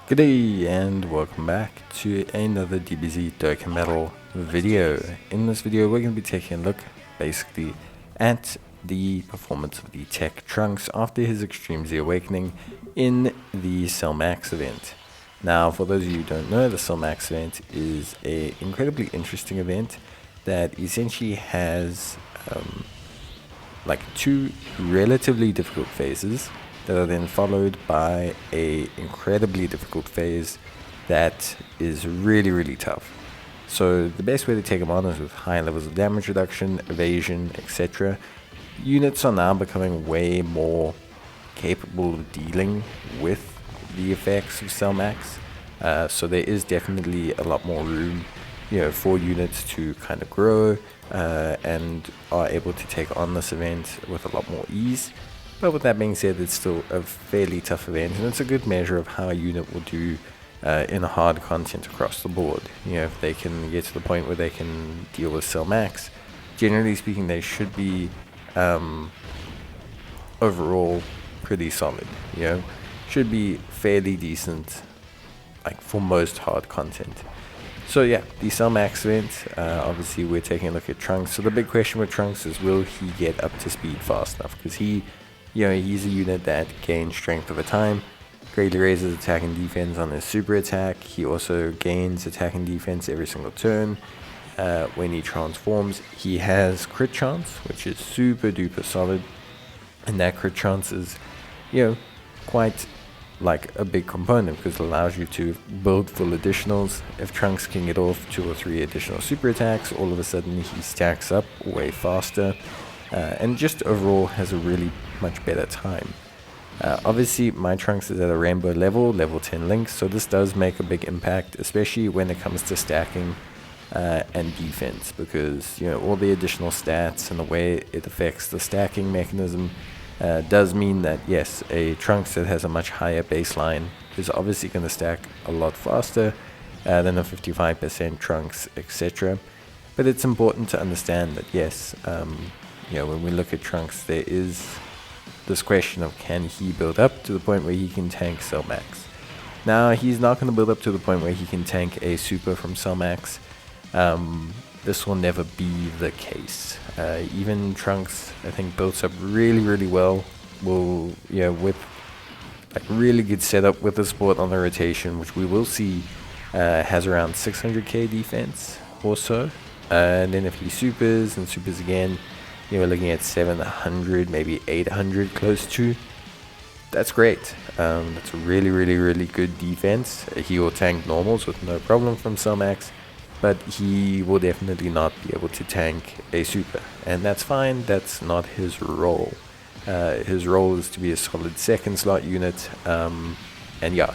G'day and welcome back to another Dbz Dokkan Metal video. In this video we're going to be taking a look basically at the performance of the TEQ Trunks after his Extreme Z Awakening in the Cell Max event. Now for those of you who don't know, the Cell Max event is an incredibly interesting event that essentially has like two relatively difficult phases that are then followed by a incredibly difficult phase that is really tough. So the best way to take them on is with high levels of damage reduction, evasion, etc. Units are now becoming way more capable of dealing with the effects of Cell Max. So there is definitely a lot more room, for units to kind of grow and are able to take on this event with a lot more ease. But with that being said, it's still a fairly tough event, and it's a good measure of how a unit will do in hard content across the board. If they can get to the point where they can deal with Cell Max, generally speaking, they should be overall pretty solid. Should be fairly decent, like for most hard content. So yeah, the Cell Max event, obviously we're taking a look at Trunks. So the big question with Trunks is, will he get up to speed fast enough? Because he's a unit that gains strength over time, greatly raises attack and defense on his super attack. He also gains attack and defense every single turn. When he transforms, he has crit chance, which is super duper solid. And that crit chance is, quite like a big component because it allows you to build full additionals. If Trunks can get off 2 or 3 additional super attacks, all of a sudden he stacks up way faster. And just overall has a really much better time. Obviously my Trunks is at a rainbow level 10 links, so this does make a big impact, especially when it comes to stacking and defense, because all the additional stats and the way it affects the stacking mechanism does mean that yes, a Trunks that has a much higher baseline is obviously going to stack a lot faster than a 55% Trunks, etc. But it's important to understand that yes, when we look at Trunks, there is this question of, can he build up to the point where he can tank Cell Max? Now, he's not going to build up to the point where he can tank a super from Cell Max. This will never be the case. Even Trunks, I think, builds up really well. With like really good setup with the support on the rotation, which we will see has around 600k defense or so. And then if he supers and supers again, we're looking at 700, maybe 800 close to. That's great. That's a really good defense. He will tank normals with no problem from Cell Max, but he will definitely not be able to tank a super. And that's fine, that's not his role. His role is to be a solid second slot unit. And yeah,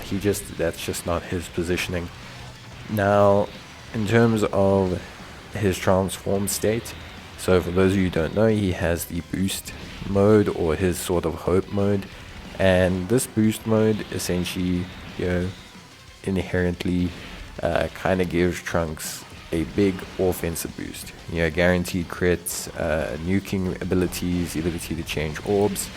that's just not his positioning. Now, in terms of his transform state, so for those of you who don't know, he has the boost mode, or his sort of hope mode, and this boost mode essentially, inherently kind of gives Trunks a big offensive boost. Guaranteed crits, nuking abilities, the ability to change orbs.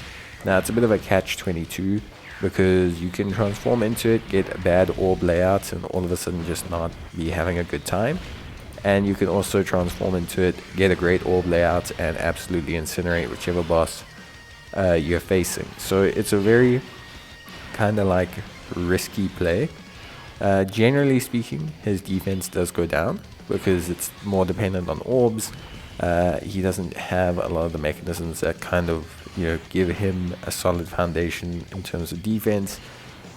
Now it's a bit of a catch-22 because you can transform into it, get a bad orb layout, and all of a sudden just not be having a good time. And you can also transform into it, get a great orb layout, and absolutely incinerate whichever boss you're facing. So it's a very kind of like risky play. Generally speaking, his defense does go down because it's more dependent on orbs. He doesn't have a lot of the mechanisms that kind of give him a solid foundation in terms of defense.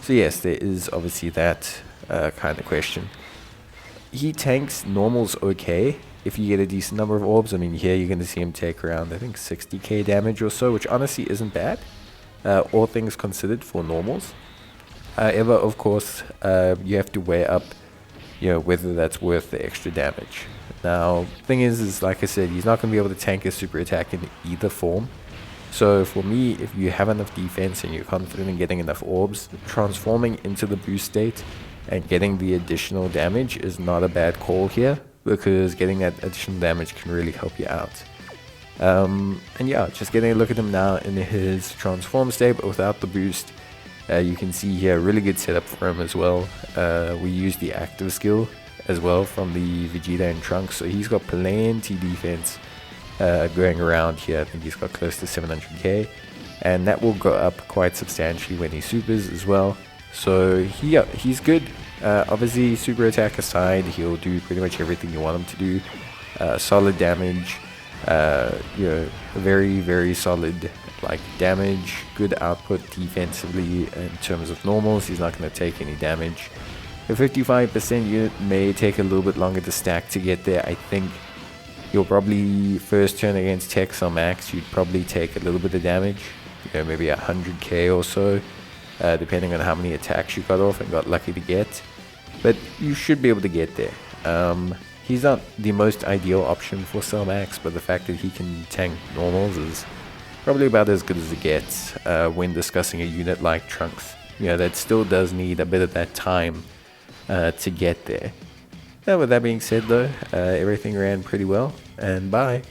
So yes, there is obviously that kind of question. He tanks normals okay if you get a decent number of orbs. I mean, here you're going to see him take around, I think, 60k damage or so, which honestly isn't bad, all things considered, for normals. However, of course, you have to weigh up, whether that's worth the extra damage. Now, thing is like I said, he's not going to be able to tank a super attack in either form. So for me, if you have enough defense and you're confident in getting enough orbs, transforming into the boost state and getting the additional damage is not a bad call here, because getting that additional damage can really help you out. And yeah, just getting a look at him now in his transform state, but without the boost. You can see here, really good setup for him as well. We use the active skill as well from the Vegeta and Trunks, so he's got plenty defense going around here. I think he's got close to 700k, and that will go up quite substantially when he supers as well. So he's good. Obviously, super attack aside, he'll do pretty much everything you want him to do. Solid damage, very, very solid like damage, good output defensively. In terms of normals, he's not going to take any damage. The 55% unit may take a little bit longer to stack to get there. I think you'll probably first turn against Tex on max, you'd probably take a little bit of damage, maybe 100k or so, depending on how many attacks you got off and got lucky to get. But you should be able to get there. He's not the most ideal option for Cell Max, but the fact that he can tank normals is probably about as good as it gets when discussing a unit like Trunks. That still does need a bit of that time to get there. With that being said though, everything ran pretty well, and bye.